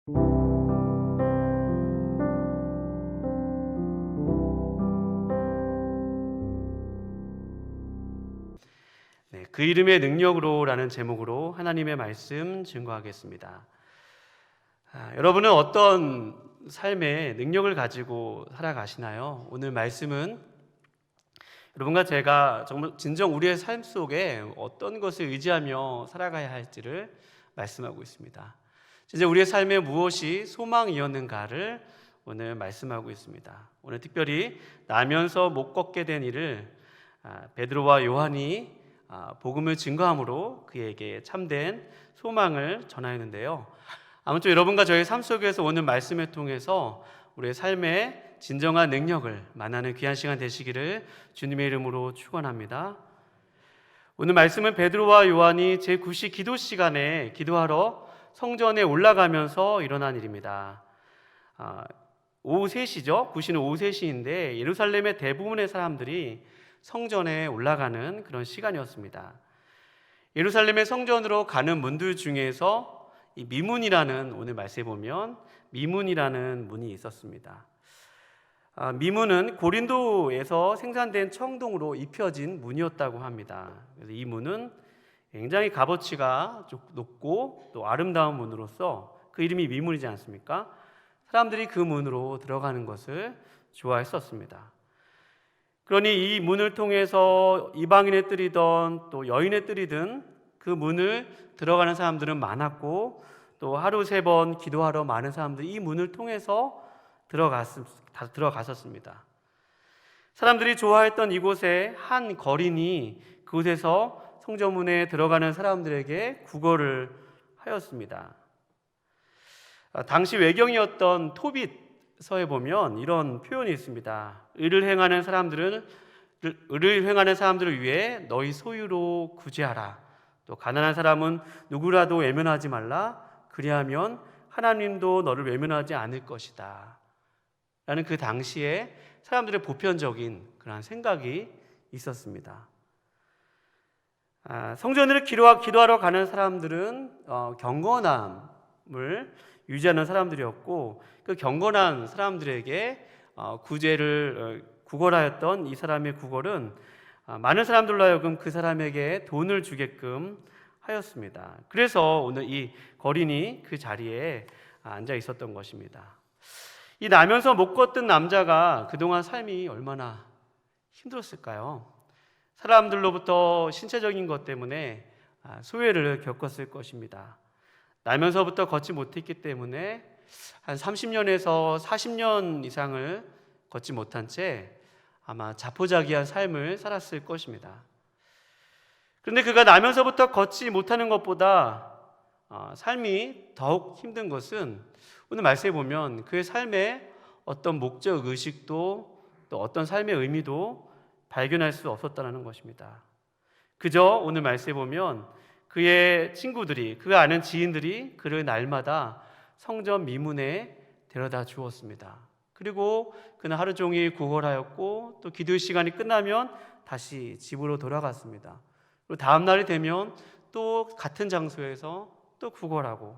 네, 그 이름의 능력으로라는 제목으로 하나님의 말씀 증거하겠습니다. 여러분은 어떤 삶의 능력을 가지고 살아가시나요? 오늘 말씀은 여러분과 제가 정말 진정 우리의 삶 속에 어떤 것을 의지하며 살아가야 할지를 말씀하고 있습니다. 진짜 우리의 삶에 무엇이 소망이었는가를 오늘 말씀하고 있습니다. 오늘 특별히 나면서 못 걷게 된 일을 베드로와 요한이 복음을 증거함으로 그에게 참된 소망을 전하였는데요. 아무튼 여러분과 저의 삶 속에서 오늘 말씀을 통해서 우리의 삶의 진정한 능력을 만나는 귀한 시간 되시기를 주님의 이름으로 축원합니다. 오늘 말씀은 베드로와 요한이 제9시 기도 시간에 기도하러 성전에 올라가면서 일어난 일입니다. 오후 3시죠. 9시는 오후 3시인데 예루살렘의 대부분의 사람들이 성전에 올라가는 그런 시간이었습니다. 예루살렘의 성전으로 가는 문들 중에서 이 미문이라는, 오늘 말씀에 보면 미문이라는 문이 있었습니다. 미문은 고린도에서 생산된 청동으로 입혀진 문이었다고 합니다. 그래서 이 문은 굉장히 값어치가 높고 또 아름다운 문으로서 그 이름이 미문이지 않습니까? 사람들이 그 문으로 들어가는 것을 좋아했었습니다. 그러니 이 문을 통해서 이방인의 뜰이든 또 여인의 뜰이든 그 문을 들어가는 사람들은 많았고, 또 하루 3번 기도하러 많은 사람들이 이 문을 통해서 들어갔었습니다. 사람들이 좋아했던 이곳에 한 거린이 그곳에서 성전문에 들어가는 사람들에게 구걸을 하였습니다. 당시 외경이었던 토빗서에 보면 이런 표현이 있습니다. 의를 행하는 사람들을 위해 너희 소유로 구제하라. 또 가난한 사람은 누구라도 외면하지 말라. 그리하면 하나님도 너를 외면하지 않을 것이다. 라는 그 당시에 사람들의 보편적인 그런 생각이 있었습니다. 성전을 기도하러 가는 사람들은 경건함을 유지하는 사람들이었고, 그 경건한 사람들에게 구걸하였던 이 사람의 구걸은 많은 사람들로 하여금 그 사람에게 돈을 주게끔 하였습니다. 그래서 오늘 이 거린이 그 자리에 앉아 있었던 것입니다. 이 나면서 못 걷던 남자가 그동안 삶이 얼마나 힘들었을까요? 사람들로부터 신체적인 것 때문에 소외를 겪었을 것입니다. 나면서부터 걷지 못했기 때문에 한 30년에서 40년 이상을 걷지 못한 채 아마 자포자기한 삶을 살았을 것입니다. 그런데 그가 나면서부터 걷지 못하는 것보다 삶이 더욱 힘든 것은 오늘 말씀에 보면 그의 삶에 어떤 목적 의식도 또 어떤 삶의 의미도 발견할 수 없었다는 것입니다. 그저 오늘 말씀에 보면 그의 친구들이, 그가 아는 지인들이 그를 날마다 성전 미문에 데려다 주었습니다. 그리고 그는 하루 종일 구걸하였고 또 기도의 시간이 끝나면 다시 집으로 돌아갔습니다. 그리고 다음 날이 되면 또 같은 장소에서 또 구걸하고,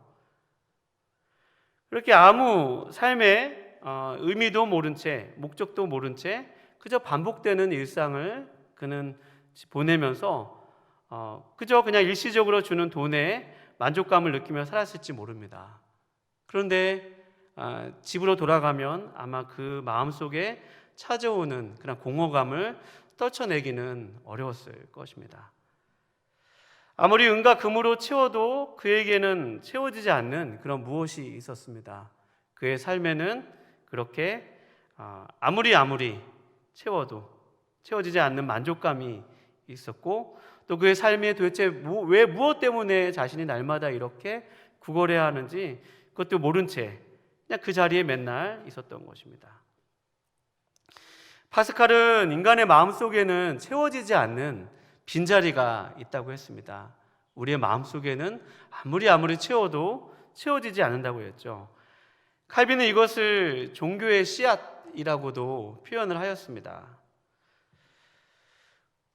그렇게 아무 삶의 의미도 모른 채, 목적도 모른 채 그저 반복되는 일상을 그는 보내면서 그저 그냥 일시적으로 주는 돈에 만족감을 느끼며 살았을지 모릅니다. 그런데 집으로 돌아가면 아마 그 마음속에 찾아오는 그런 공허감을 떨쳐내기는 어려웠을 것입니다. 아무리 은과 금으로 채워도 그에게는 채워지지 않는 그런 무엇이 있었습니다. 그의 삶에는 그렇게 아무리 채워도 채워지지 않는 만족감이 있었고, 또 그의 삶에 도대체 왜 무엇 때문에 자신이 날마다 이렇게 구걸해야 하는지 그것도 모른 채 그냥 그 자리에 맨날 있었던 것입니다. 파스칼은 인간의 마음속에는 채워지지 않는 빈자리가 있다고 했습니다. 우리의 마음속에는 아무리 채워도 채워지지 않는다고 했죠. 칼빈은 이것을 종교의 씨앗이라고도 표현을 하였습니다.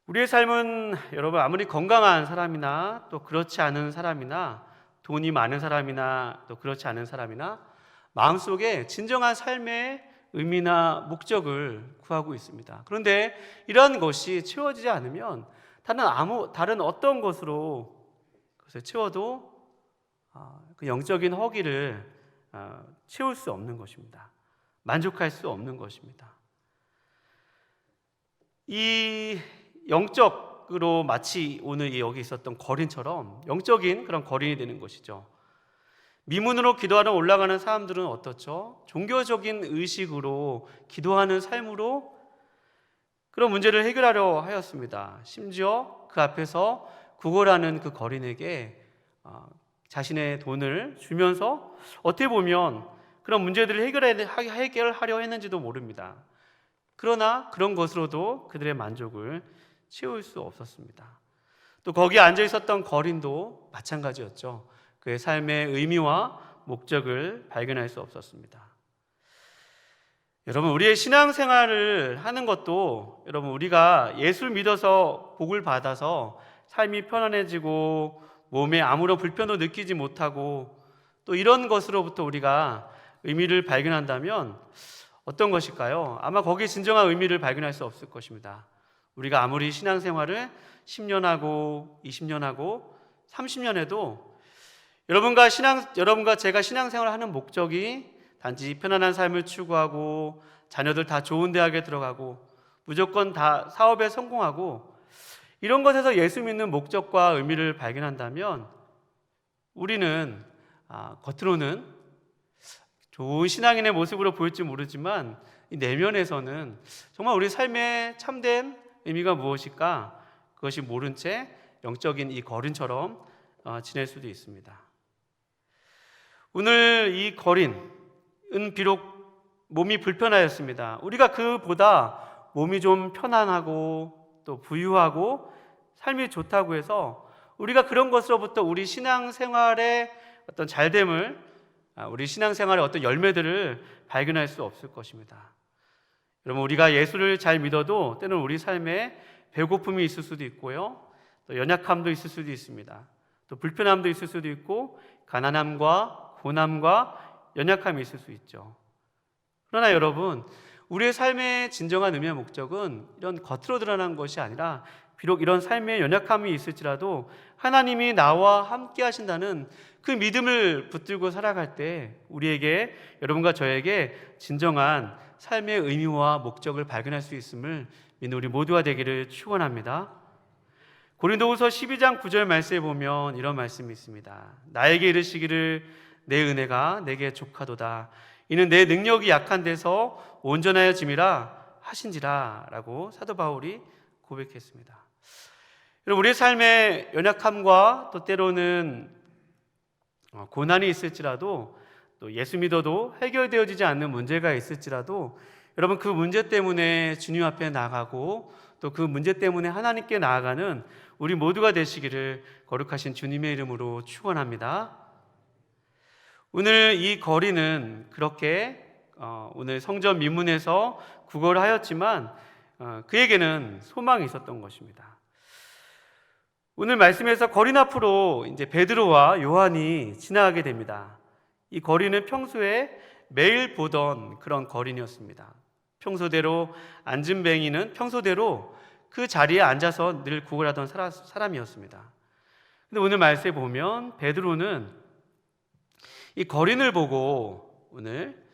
우리의 삶은 여러분 아무리 건강한 사람이나 또 그렇지 않은 사람이나 돈이 많은 사람이나 또 그렇지 않은 사람이나 마음속에 진정한 삶의 의미나 목적을 구하고 있습니다. 그런데 이러한 것이 채워지지 않으면 다른 어떤 것으로 그것을 채워도 그 영적인 허기를 채울 수 없는 것입니다. 만족할 수 없는 것입니다. 이 영적으로 마치 오늘 여기 있었던 거린처럼 영적인 그런 거린이 되는 것이죠. 미문으로 기도하러 올라가는 사람들은 어떻죠? 종교적인 의식으로 기도하는 삶으로 그런 문제를 해결하려 하였습니다. 심지어 그 앞에서 구걸하는 그 거린에게 자신의 돈을 주면서 어떻게 보면 그런 문제들을 해결하려 했는지도 모릅니다. 그러나 그런 것으로도 그들의 만족을 채울 수 없었습니다. 또 거기에 앉아 있었던 거린도 마찬가지였죠. 그의 삶의 의미와 목적을 발견할 수 없었습니다. 여러분, 우리의 신앙생활을 하는 것도 여러분 우리가 예수를 믿어서 복을 받아서 삶이 편안해지고 몸에 아무런 불편도 느끼지 못하고 또 이런 것으로부터 우리가 의미를 발견한다면 어떤 것일까요? 아마 거기에 진정한 의미를 발견할 수 없을 것입니다. 우리가 아무리 신앙생활을 10년 하고 20년 하고 30년 해도 여러분과 제가 신앙생활을 하는 목적이 단지 편안한 삶을 추구하고 자녀들 다 좋은 대학에 들어가고 무조건 다 사업에 성공하고 이런 것에서 예수 믿는 목적과 의미를 발견한다면 우리는 겉으로는 좋은 신앙인의 모습으로 보일지 모르지만 이 내면에서는 정말 우리 삶의 참된 의미가 무엇일까? 그것이 모른 채 영적인 이 거린처럼 지낼 수도 있습니다. 오늘 이 거린은 비록 몸이 불편하였습니다. 우리가 그보다 몸이 좀 편안하고 또 부유하고 삶이 좋다고 해서 우리가 그런 것으로부터 우리 신앙생활의 어떤 잘됨을 우리 신앙생활의 어떤 열매들을 발견할 수 없을 것입니다. 여러분, 우리가 예수를 잘 믿어도 때는 우리 삶에 배고픔이 있을 수도 있고요, 또 연약함도 있을 수도 있습니다. 또 불편함도 있을 수도 있고 가난함과 고난과 연약함이 있을 수 있죠. 그러나 여러분, 우리의 삶의 진정한 의미와 목적은 이런 겉으로 드러난 것이 아니라 비록 이런 삶의 연약함이 있을지라도 하나님이 나와 함께 하신다는 그 믿음을 붙들고 살아갈 때 우리에게, 여러분과 저에게 진정한 삶의 의미와 목적을 발견할 수 있음을 믿는 우리 모두가 되기를 축원합니다. 고린도후서 12장 9절 말씀에 보면 이런 말씀이 있습니다. 나에게 이르시기를 내 은혜가 내게 족하도다. 이는 내 능력이 약한 데서 온전하여짐이라 하신지라 라고 사도 바울이 고백했습니다. 여러분, 우리의 삶에 연약함과 또 때로는 고난이 있을지라도 또 예수 믿어도 해결되어지지 않는 문제가 있을지라도 여러분, 그 문제 때문에 주님 앞에 나가고 또 그 문제 때문에 하나님께 나아가는 우리 모두가 되시기를 거룩하신 주님의 이름으로 축원합니다. 오늘 이 거린은 그렇게 오늘 성전 미문에서 구걸을 하였지만 그에게는 소망이 있었던 것입니다. 오늘 말씀에서 거린 앞으로 이제 베드로와 요한이 지나가게 됩니다. 이 거린은 평소에 매일 보던 그런 거린이었습니다. 평소대로 앉은뱅이는 평소대로 그 자리에 앉아서 늘 구걸하던 사람이었습니다. 근데 오늘 말씀에 보면 베드로는 이 거린을 보고 오늘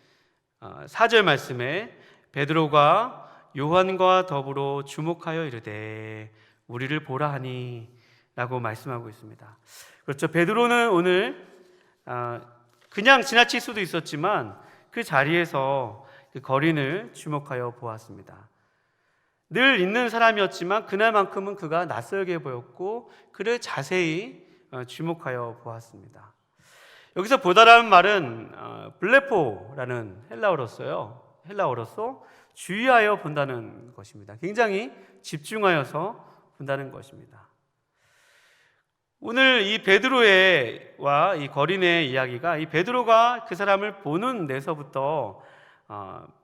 4절 말씀에 베드로가 요한과 더불어 주목하여 이르되 우리를 보라 하니 라고 말씀하고 있습니다. 그렇죠. 베드로는 오늘 그냥 지나칠 수도 있었지만 그 자리에서 그 거린을 주목하여 보았습니다. 늘 있는 사람이었지만 그날만큼은 그가 낯설게 보였고 그를 자세히 주목하여 보았습니다. 여기서 보다라는 말은 블레포라는 헬라어로서 주의하여 본다는 것입니다. 굉장히 집중하여서 본다는 것입니다. 오늘 이 베드로와 이 거린의 이야기가 이 베드로가 그 사람을 보는 데서부터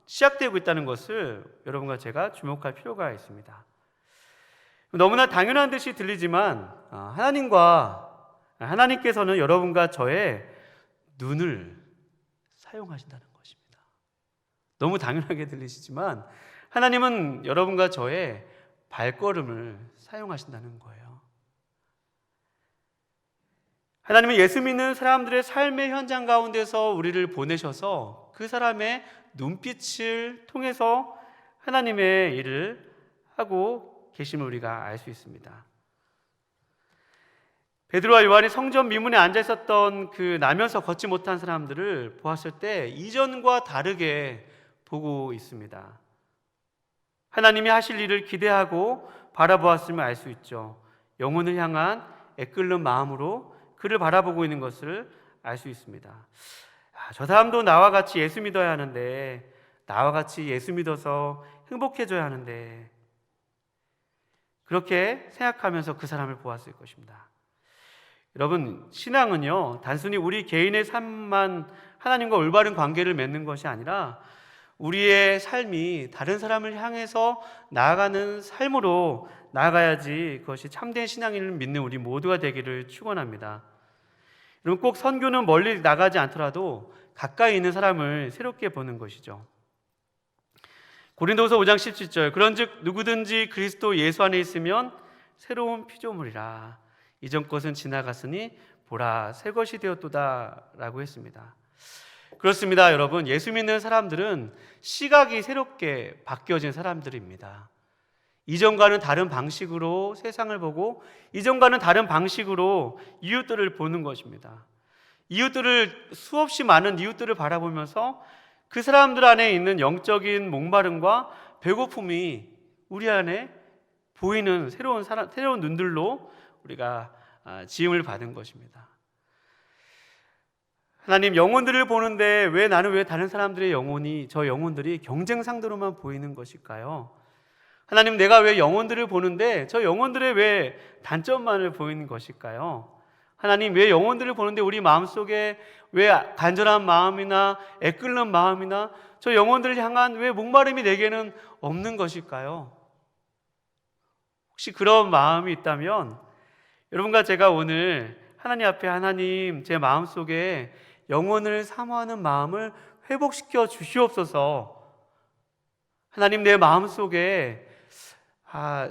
시작되고 있다는 것을 여러분과 제가 주목할 필요가 있습니다. 너무나 당연한 듯이 들리지만 하나님과 하나님께서는 여러분과 저의 눈을 사용하신다는 것입니다. 너무 당연하게 들리시지만 하나님은 여러분과 저의 발걸음을 사용하신다는 거예요. 하나님은 예수 믿는 사람들의 삶의 현장 가운데서 우리를 보내셔서 그 사람의 눈빛을 통해서 하나님의 일을 하고 계심을 우리가 알 수 있습니다. 베드로와 요한이 성전 미문에 앉아 있었던 그 나면서 걷지 못한 사람들을 보았을 때 이전과 다르게 보고 있습니다. 하나님이 하실 일을 기대하고 바라보았음을 알 수 있죠. 영혼을 향한 애끓는 마음으로 그를 바라보고 있는 것을 알 수 있습니다. 저 사람도 나와 같이 예수 믿어야 하는데, 나와 같이 예수 믿어서 행복해져야 하는데, 그렇게 생각하면서 그 사람을 보았을 것입니다. 여러분, 신앙은요, 단순히 우리 개인의 삶만 하나님과 올바른 관계를 맺는 것이 아니라 우리의 삶이 다른 사람을 향해서 나아가는 삶으로 나아가야지 그것이 참된 신앙인을 믿는 우리 모두가 되기를 축원합니다. 여러분, 꼭 선교는 멀리 나가지 않더라도 가까이 있는 사람을 새롭게 보는 것이죠. 고린도후서 5장 17절, 그런즉 누구든지 그리스도 예수 안에 있으면 새로운 피조물이라, 이전 것은 지나갔으니 보라 새 것이 되었도다 라고 했습니다. 그렇습니다. 여러분, 예수 믿는 사람들은 시각이 새롭게 바뀌어진 사람들입니다. 이전과는 다른 방식으로 세상을 보고 이전과는 다른 방식으로 이웃들을 보는 것입니다. 이웃들을, 수없이 많은 이웃들을 바라보면서 그 사람들 안에 있는 영적인 목마름과 배고픔이 우리 안에 보이는 새로운 눈들로 우리가 지음을 받은 것입니다. 하나님, 영혼들을 보는데 나는 왜 다른 사람들의 저 영혼들이 경쟁 상대로만 보이는 것일까요? 하나님, 내가 왜 영혼들을 보는데 저 영혼들의 왜 단점만을 보이는 것일까요? 하나님, 왜 영혼들을 보는데 우리 마음속에 왜 간절한 마음이나 애끓는 마음이나 저 영혼들을 향한 왜 목마름이 내게는 없는 것일까요? 혹시 그런 마음이 있다면 여러분과 제가 오늘 하나님 앞에, 하나님, 제 마음속에 영혼을 사모하는 마음을 회복시켜 주시옵소서. 하나님, 내 마음속에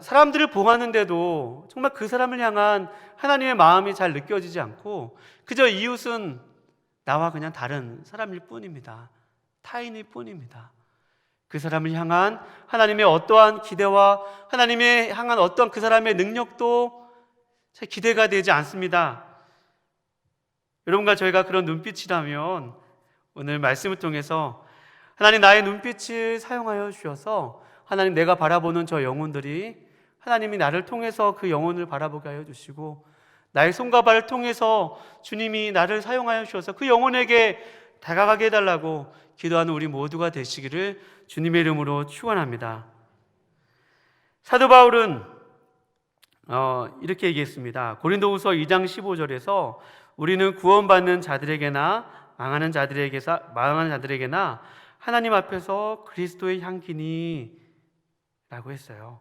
사람들을 보았는데도 정말 그 사람을 향한 하나님의 마음이 잘 느껴지지 않고 그저 이웃은 나와 그냥 다른 사람일 뿐입니다. 타인일 뿐입니다. 그 사람을 향한 하나님의 어떠한 기대와 하나님의 향한 어떠한 그 사람의 능력도 제 기대가 되지 않습니다. 여러분과 저희가 그런 눈빛이라면 오늘 말씀을 통해서 하나님, 나의 눈빛을 사용하여 주셔서 하나님, 내가 바라보는 저 영혼들이 하나님이 나를 통해서 그 영혼을 바라보게 하여 주시고 나의 손과 발을 통해서 주님이 나를 사용하여 주셔서 그 영혼에게 다가가게 해달라고 기도하는 우리 모두가 되시기를 주님의 이름으로 축원합니다. 사도 바울은 이렇게 얘기했습니다. 고린도후서 2장 15절에서 우리는 구원받는 자들에게나 망하는 자들에게나 하나님 앞에서 그리스도의 향기니 라고 했어요.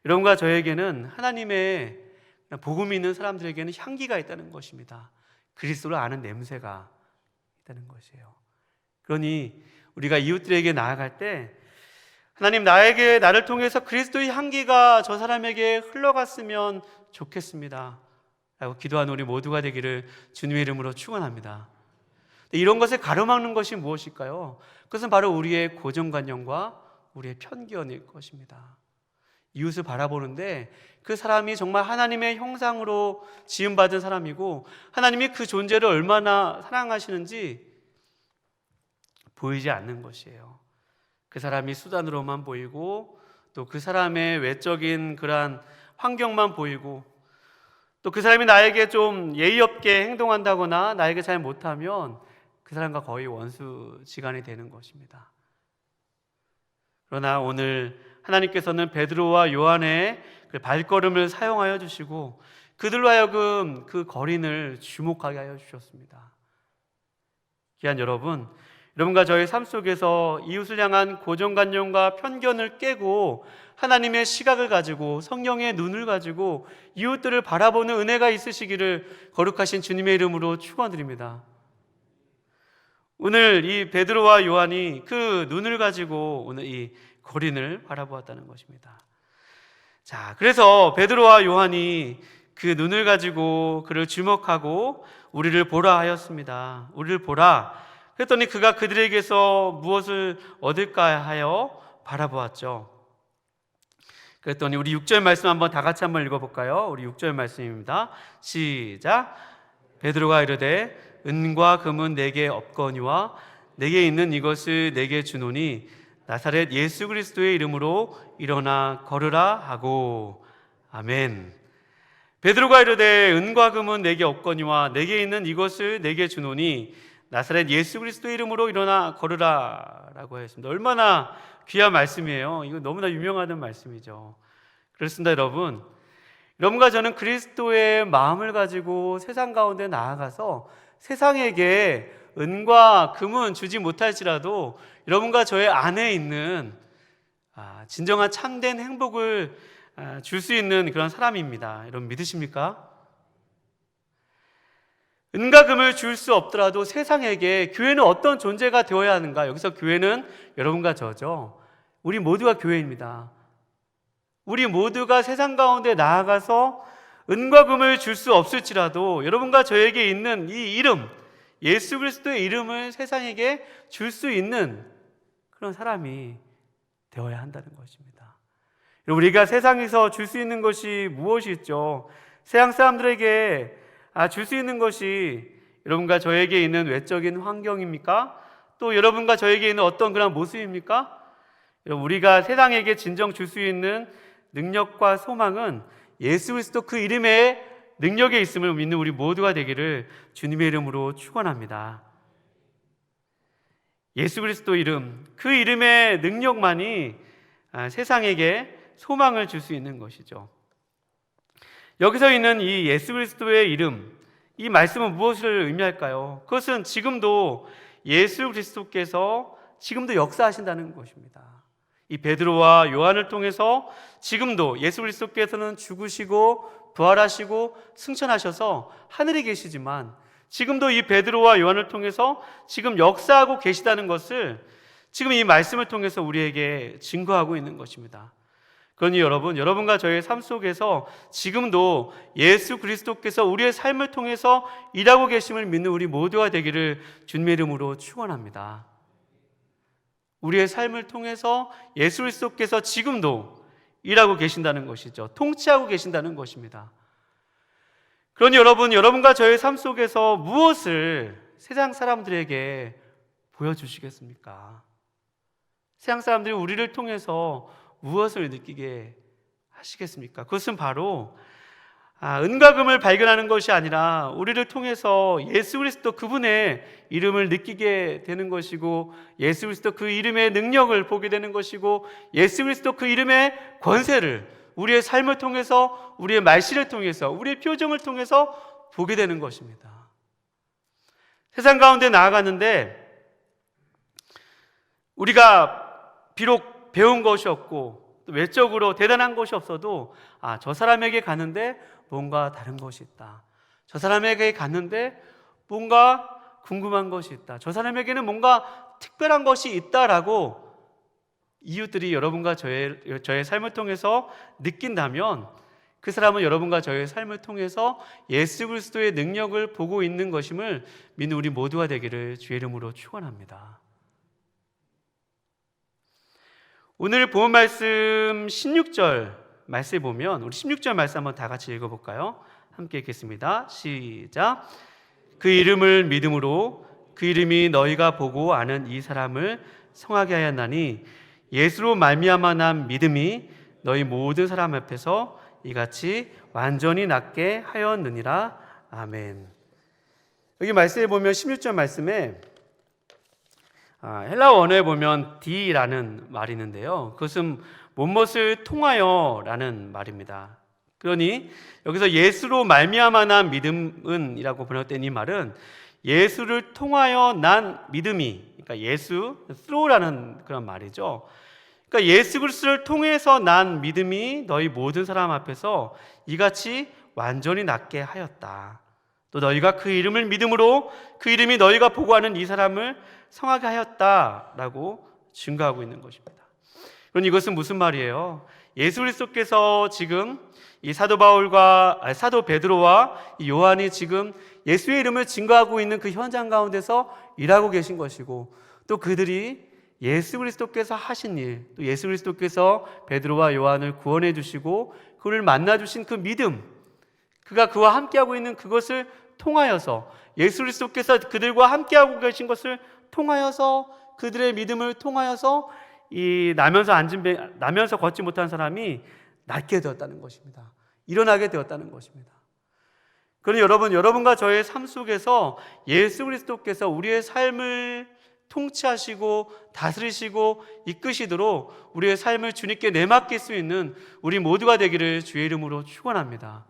여러분과 저에게는 하나님의 복음이 있는 사람들에게는 향기가 있다는 것입니다. 그리스도를 아는 냄새가 있다는 것이에요. 그러니 우리가 이웃들에게 나아갈 때 하나님, 나를 통해서 그리스도의 향기가 저 사람에게 흘러갔으면 좋겠습니다 라고 기도하는 우리 모두가 되기를 주님의 이름으로 축원합니다. 이런 것을 가로막는 것이 무엇일까요? 그것은 바로 우리의 고정관념과 우리의 편견일 것입니다. 이웃을 바라보는데 그 사람이 정말 하나님의 형상으로 지음받은 사람이고 하나님이 그 존재를 얼마나 사랑하시는지 보이지 않는 것이에요. 그 사람이 수단으로만 보이고 또 그 사람의 외적인 그러한 환경만 보이고 또 그 사람이 나에게 좀 예의 없게 행동한다거나 나에게 잘 못하면 그 사람과 거의 원수지간이 되는 것입니다. 그러나 오늘 하나님께서는 베드로와 요한의 그 발걸음을 사용하여 주시고 그들로 하여금 그 거린을 주목하게 하여 주셨습니다. 귀한 여러분, 여러분과 저의 삶 속에서 이웃을 향한 고정관념과 편견을 깨고 하나님의 시각을 가지고 성령의 눈을 가지고 이웃들을 바라보는 은혜가 있으시기를 거룩하신 주님의 이름으로 축원드립니다. 오늘 이 베드로와 요한이 그 눈을 가지고 오늘 이 거린을 바라보았다는 것입니다. 자, 그래서 베드로와 요한이 그 눈을 가지고 그를 주목하고 우리를 보라 하였습니다. 우리를 보라. 그랬더니 그가 그들에게서 무엇을 얻을까 하여 바라보았죠. 그랬더니 우리 6절 말씀 한번 다 같이 한번 읽어볼까요? 우리 6절 말씀입니다. 시작. 베드로가 이르되 은과 금은 내게 없거니와 내게 있는 이것을 내게 주노니 나사렛 예수 그리스도의 이름으로 일어나 걸으라 하고. 아멘. 베드로가 이르되 은과 금은 내게 없거니와 내게 있는 이것을 내게 주노니 나사렛 예수 그리스도의 이름으로 일어나 걸으라 라고 했습니다. 얼마나 귀한 말씀이에요. 이거 너무나 유명한 말씀이죠. 그렇습니다. 여러분과 저는 그리스도의 마음을 가지고 세상 가운데 나아가서 세상에게 은과 금은 주지 못할지라도 여러분과 저의 안에 있는 진정한 참된 행복을 줄 수 있는 그런 사람입니다. 여러분 믿으십니까? 은과 금을 줄 수 없더라도 세상에게 교회는 어떤 존재가 되어야 하는가? 여기서 교회는 여러분과 저죠. 우리 모두가 교회입니다. 우리 모두가 세상 가운데 나아가서 은과 금을 줄 수 없을지라도 여러분과 저에게 있는 이 이름, 예수 그리스도의 이름을 세상에게 줄 수 있는 그런 사람이 되어야 한다는 것입니다. 우리가 세상에서 줄 수 있는 것이 무엇이 있죠? 세상 사람들에게 줄 수 있는 것이 여러분과 저에게 있는 외적인 환경입니까? 또 여러분과 저에게 있는 어떤 그런 모습입니까? 우리가 세상에게 진정 줄 수 있는 능력과 소망은 예수 그리스도 그 이름의 능력에 있음을 믿는 우리 모두가 되기를 주님의 이름으로 축원합니다. 예수 그리스도 이름, 그 이름의 능력만이 세상에게 소망을 줄 수 있는 것이죠. 여기서 있는 이 예수 그리스도의 이름, 이 말씀은 무엇을 의미할까요? 그것은 지금도 예수 그리스도께서 지금도 역사하신다는 것입니다. 이 베드로와 요한을 통해서 지금도 예수 그리스도께서는 죽으시고 부활하시고 승천하셔서 하늘에 계시지만 지금도 이 베드로와 요한을 통해서 지금 역사하고 계시다는 것을 지금 이 말씀을 통해서 우리에게 증거하고 있는 것입니다. 그러니 여러분과 저의 삶 속에서 지금도 예수 그리스도께서 우리의 삶을 통해서 일하고 계심을 믿는 우리 모두가 되기를 주님의 이름으로 축원합니다. 우리의 삶을 통해서 예수 그리스도께서 지금도 일하고 계신다는 것이죠. 통치하고 계신다는 것입니다. 그러니 여러분과 저의 삶 속에서 무엇을 세상 사람들에게 보여주시겠습니까? 세상 사람들이 우리를 통해서 무엇을 느끼게 하시겠습니까? 그것은 바로 은과 금을 발견하는 것이 아니라 우리를 통해서 예수 그리스도 그분의 이름을 느끼게 되는 것이고 예수 그리스도 그 이름의 능력을 보게 되는 것이고 예수 그리스도 그 이름의 권세를 우리의 삶을 통해서 우리의 말씨를 통해서 우리의 표정을 통해서 보게 되는 것입니다. 세상 가운데 나아가는데 우리가 비록 배운 것이 없고 또 외적으로 대단한 것이 없어도 저 사람에게 가는데 뭔가 다른 것이 있다. 저 사람에게 갔는데 뭔가 궁금한 것이 있다. 저 사람에게는 뭔가 특별한 것이 있다라고 이웃들이 여러분과 저의 삶을 통해서 느낀다면 그 사람은 여러분과 저의 삶을 통해서 예수 그리스도의 능력을 보고 있는 것임을 믿는 우리 모두가 되기를 주의 이름으로 축원합니다. 오늘 본 말씀 16절 말씀에 보면 우리 16절 말씀 한번 다 같이 읽어볼까요? 함께 읽겠습니다. 시작. 그 이름을 믿음으로 그 이름이 너희가 보고 아는 이 사람을 성하게 하였나니 예수로 말미암아 난 믿음이 너희 모든 사람 앞에서 이같이 완전히 낫게 하였느니라. 아멘. 여기 말씀에 보면 16절 말씀에 헬라어 언어에 보면 D라는 말이 있는데요. 그것은 무엇을 통하여라는 말입니다. 그러니 여기서 예수로 말미암아 난 믿음은 이라고 번역된 이 말은 예수를 통하여 난 믿음이, 그러니까 예수, through라는 그런 말이죠. 그러니까 예수 그리스도를 통해서 난 믿음이 너희 모든 사람 앞에서 이같이 완전히 낫게 하였다. 또 너희가 그 이름을 믿음으로 그 이름이 너희가 보고하는 이 사람을 성하게 하였다라고 증거하고 있는 것입니다. 그럼 이것은 무슨 말이에요? 예수 그리스도께서 지금 이 사도 베드로와 이 요한이 지금 예수의 이름을 증거하고 있는 그 현장 가운데서 일하고 계신 것이고, 또 그들이 예수 그리스도께서 하신 일, 또 예수 그리스도께서 베드로와 요한을 구원해 주시고 그를 만나 주신 그 믿음, 그가 그와 함께하고 있는 그것을 통하여서, 예수 그리스도께서 그들과 함께하고 계신 것을 통하여서, 그들의 믿음을 통하여서 이 나면서 걷지 못한 사람이 낫게 되었다는 것입니다. 일어나게 되었다는 것입니다. 그러니 여러분과 저의 삶 속에서 예수 그리스도께서 우리의 삶을 통치하시고 다스리시고 이끄시도록 우리의 삶을 주님께 내맡길 수 있는 우리 모두가 되기를 주의 이름으로 축원합니다.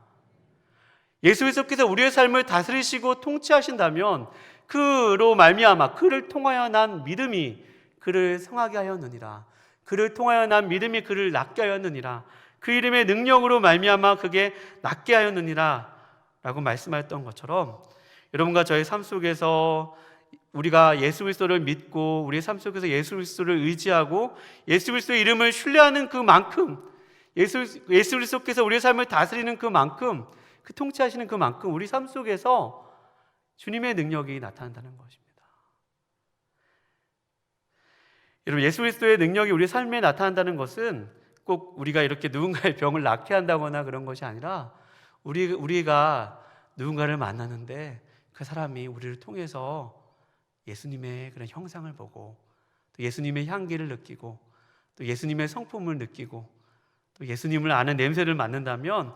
예수 그리스도께서 우리의 삶을 다스리시고 통치하신다면 그로 말미암아 그를 통하여 난 믿음이 그를 성하게 하였느니라. 그를 통하여 난 믿음이 그를 낫게 하였느니라. 그 이름의 능력으로 말미암아 그게 낫게 하였느니라 라고 말씀하셨던 것처럼, 여러분과 저의 삶 속에서 우리가 예수 그리스도를 믿고 우리의 삶 속에서 예수 그리스도를 의지하고 예수 그리스도의 이름을 신뢰하는 그만큼, 예수 그리스도께서 우리의 삶을 다스리는 그만큼, 그 통치하시는 그만큼 우리 삶 속에서 주님의 능력이 나타난다는 것입니다. 여러분, 예수 그리스도의 능력이 우리 삶에 나타난다는 것은 꼭 우리가 이렇게 누군가의 병을 낫게 한다거나 그런 것이 아니라, 우리가 누군가를 만나는데 그 사람이 우리를 통해서 예수님의 그런 형상을 보고, 또 예수님의 향기를 느끼고, 또 예수님의 성품을 느끼고, 또 예수님을 아는 냄새를 맡는다면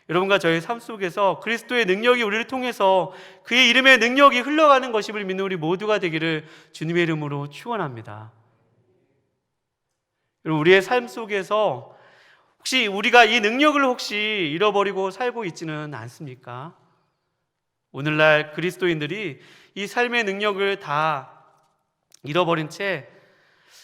여러분과 저의 삶 속에서 그리스도의 능력이 우리를 통해서 그의 이름의 능력이 흘러가는 것임을 믿는 우리 모두가 되기를 주님의 이름으로 축원합니다. 여러분, 우리의 삶 속에서 혹시 우리가 이 능력을 혹시 잃어버리고 살고 있지는 않습니까? 오늘날 그리스도인들이 이 삶의 능력을 다 잃어버린 채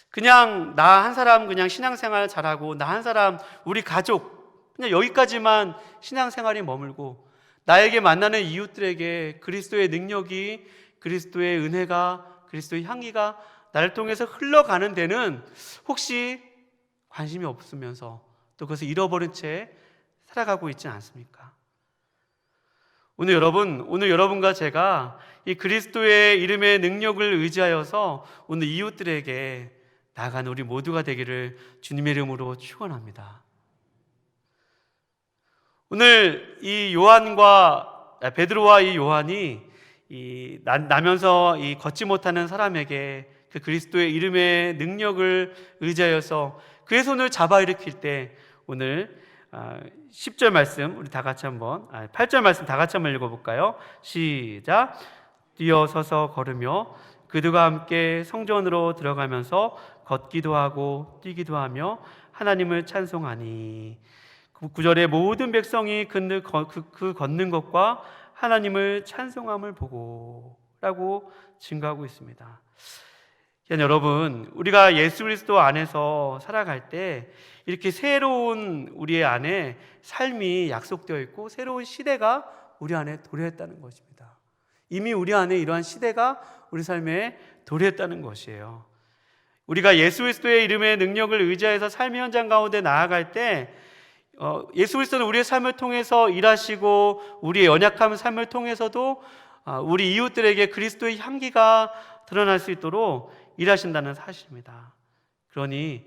그냥 나 한 사람 그냥 신앙생활 잘하고, 나 한 사람 우리 가족 그냥 여기까지만 신앙생활이 머물고, 나에게 만나는 이웃들에게 그리스도의 능력이, 그리스도의 은혜가, 그리스도의 향기가 나를 통해서 흘러가는 데는 혹시 관심이 없으면서 또 그것을 잃어버린 채 살아가고 있지 않습니까? 오늘 여러분과 제가 이 그리스도의 이름의 능력을 의지하여서 오늘 이웃들에게 나아가는 우리 모두가 되기를 주님의 이름으로 축원합니다. 오늘 이 베드로와 이 요한이 나면서 이 걷지 못하는 사람에게 그 그리스도의 이름의 능력을 의지하여서 그의 손을 잡아 일으킬 때, 오늘 10절 말씀 우리 다 같이 8절 말씀 다 같이 한번 읽어볼까요? 시작. 뛰어서서 걸으며 그들과 함께 성전으로 들어가면서 걷기도 하고 뛰기도 하며 하나님을 찬송하니, 9절에 모든 백성이 그 걷는 것과 하나님을 찬송함을 보고 라고 증거하고 있습니다. 여러분, 우리가 예수 그리스도 안에서 살아갈 때 이렇게 새로운 우리의 안에 삶이 약속되어 있고 새로운 시대가 우리 안에 도래했다는 것입니다. 이미 우리 안에 이러한 시대가 우리 삶에 도래했다는 것이에요. 우리가 예수 그리스도의 이름의 능력을 의지해서 삶의 현장 가운데 나아갈 때 예수 그리스도는 우리의 삶을 통해서 일하시고 우리의 연약한 삶을 통해서도 우리 이웃들에게 그리스도의 향기가 드러날 수 있도록 일하신다는 사실입니다. 그러니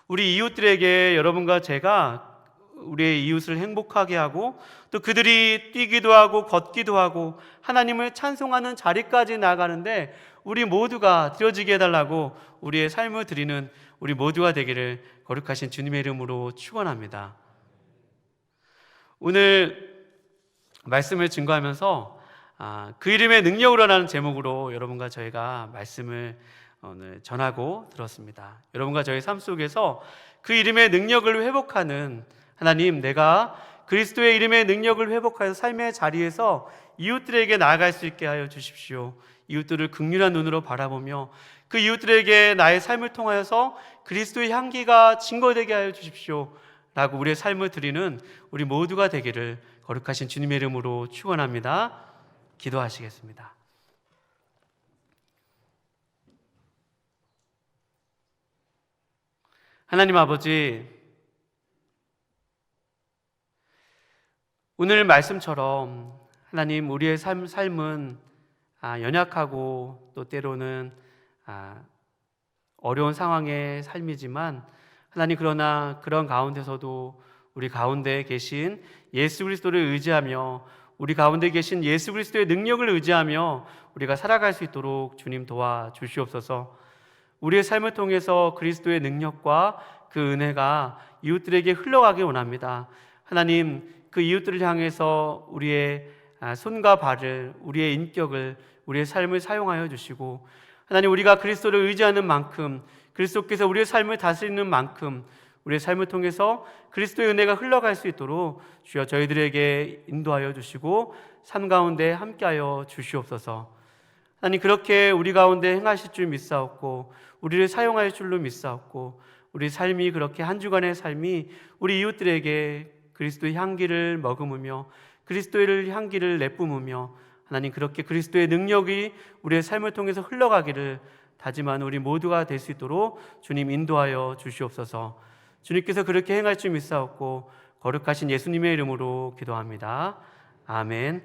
우리 이웃들에게 여러분과 제가 우리의 이웃을 행복하게 하고, 또 그들이 뛰기도 하고 걷기도 하고 하나님을 찬송하는 자리까지 나아가는데 우리 모두가 드려지게 해달라고 우리의 삶을 드리는 우리 모두가 되기를 거룩하신 주님의 이름으로 축원합니다. 오늘 말씀을 증거하면서 그 이름의 능력으로라는 제목으로 여러분과 저희가 말씀을 오늘 전하고 들었습니다. 여러분과 저희 삶 속에서 그 이름의 능력을 회복하는, 하나님, 내가 그리스도의 이름의 능력을 회복하여 삶의 자리에서 이웃들에게 나아갈 수 있게 하여 주십시오. 이웃들을 긍휼한 눈으로 바라보며 그 이웃들에게 나의 삶을 통하여서 그리스도의 향기가 증거되게 하여 주십시오 라고 우리의 삶을 드리는 우리 모두가 되기를 거룩하신 주님의 이름으로 축원합니다. 기도하시겠습니다. 하나님 아버지, 오늘 말씀처럼 하나님 우리의 삶은 연약하고 또 때로는 어려운 상황의 삶이지만 하나님, 그러나 그런 가운데서도 우리 가운데 계신 예수 그리스도를 의지하며 우리 가운데 계신 예수 그리스도의 능력을 의지하며 우리가 살아갈 수 있도록 주님 도와주시옵소서. 우리의 삶을 통해서 그리스도의 능력과 그 은혜가 이웃들에게 흘러가기 원합니다. 하나님, 그 이웃들을 향해서 우리의 손과 발을, 우리의 인격을, 우리의 삶을 사용하여 주시고, 하나님, 우리가 그리스도를 의지하는 만큼, 그리스도께서 우리의 삶을 다스리는 만큼 우리의 삶을 통해서 그리스도의 은혜가 흘러갈 수 있도록 주여 저희들에게 인도하여 주시고 삶 가운데 함께하여 주시옵소서. 하나님, 그렇게 우리 가운데 행하실 줄 믿사옵고 우리를 사용할 줄로 믿사옵고 우리 삶이, 그렇게 한 주간의 삶이 우리 이웃들에게 그리스도의 향기를 머금으며 그리스도의 향기를 내뿜으며 하나님, 그렇게 그리스도의 능력이 우리의 삶을 통해서 흘러가기를 다짐하는 우리 모두가 될 수 있도록 주님 인도하여 주시옵소서. 주님께서 그렇게 행할 줄 믿사옵고 거룩하신 예수님의 이름으로 기도합니다. 아멘.